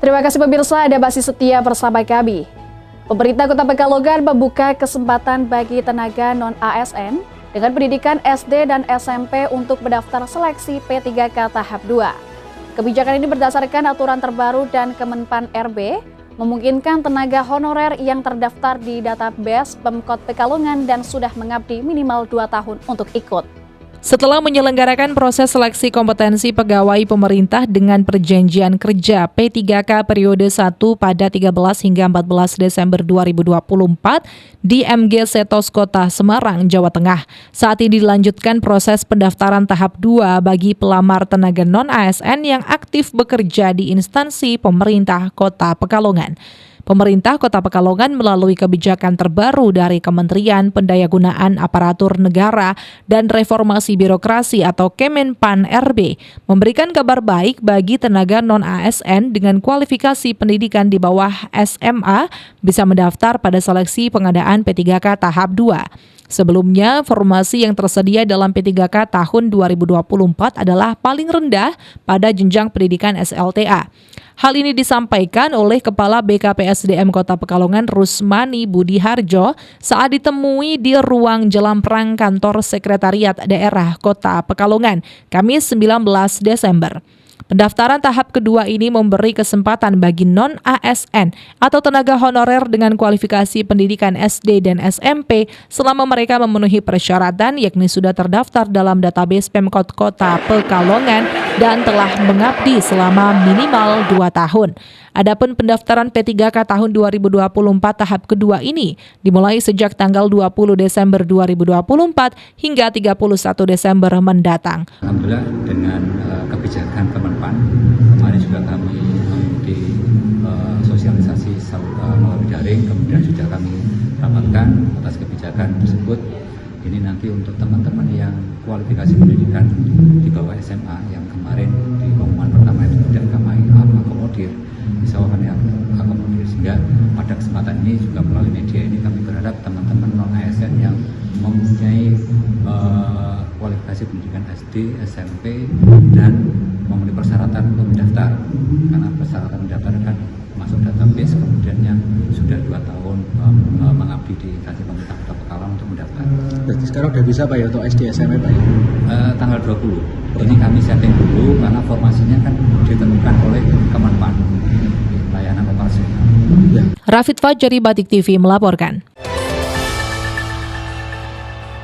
Terima kasih pemirsa, ada masih setia bersama kami. Pemerintah Kota Pekalongan membuka kesempatan bagi tenaga non-ASN dengan pendidikan SD dan SMP untuk mendaftar seleksi P3K tahap 2. Kebijakan ini berdasarkan aturan terbaru dan Kemenpan RB, memungkinkan tenaga honorer yang terdaftar di database Pemkot Pekalongan dan sudah mengabdi minimal 2 tahun untuk ikut. Setelah menyelenggarakan proses seleksi kompetensi pegawai pemerintah dengan perjanjian kerja P3K periode 1 pada 13 hingga 14 Desember 2024 di MG Setos Kota Semarang, Jawa Tengah. Saat ini dilanjutkan proses pendaftaran tahap 2 bagi pelamar tenaga non-ASN yang aktif bekerja di instansi pemerintah Kota Pekalongan. Pemerintah Kota Pekalongan melalui kebijakan terbaru dari Kementerian Pendayagunaan Aparatur Negara dan Reformasi Birokrasi atau Kemenpan RB memberikan kabar baik bagi tenaga non-ASN dengan kualifikasi pendidikan di bawah SMA bisa mendaftar pada seleksi pengadaan P3K tahap 2. Sebelumnya, formasi yang tersedia dalam P3K tahun 2024 adalah paling rendah pada jenjang pendidikan SLTA. Hal ini disampaikan oleh Kepala BKPSDM Kota Pekalongan Rusmani Budiharjo saat ditemui di ruang Jelamprang Kantor Sekretariat Daerah Kota Pekalongan, Kamis 19 Desember. Pendaftaran tahap kedua ini memberi kesempatan bagi non-ASN atau tenaga honorer dengan kualifikasi pendidikan SD dan SMP selama mereka memenuhi persyaratan yakni sudah terdaftar dalam database Pemkot Kota Pekalongan dan telah mengabdi selama minimal 2 tahun. Adapun pendaftaran P3K tahun 2024 tahap kedua ini dimulai sejak tanggal 20 Desember 2024 hingga 31 Desember mendatang. Alhamdulillah dengan kebijakan Kemenpan, kemarin juga kami mengikuti sosialisasi melalui daring, kemudian sudah kami rapatkan atas kebijakan tersebut. Ini nanti untuk teman-teman yang kualifikasi pendidikan di bawah SMA yang kemarin di pengumuman pertama itu tidak kami akomodir, insya Allah kami akomodir, sehingga pada kesempatan ini juga melalui media ini kami berharap teman-teman non-ASN yang mempunyai kualifikasi pendidikan SD, SMP dan memenuhi persyaratan untuk mendaftar, karena persyaratan mendaftar kan masuk database, kemudian yang sudah 2 tahun mengabdi di instansi pemerintah Kota Pekalongan untuk mendaftar. Berarti sekarang udah bisa Pak ya untuk SD SMP Pak ya? Tanggal 20. Ini kami setting dulu karena formasinya kan ditentukan oleh Kemenpan, layanan operasional. Rafid Fajri, Batik TV melaporkan.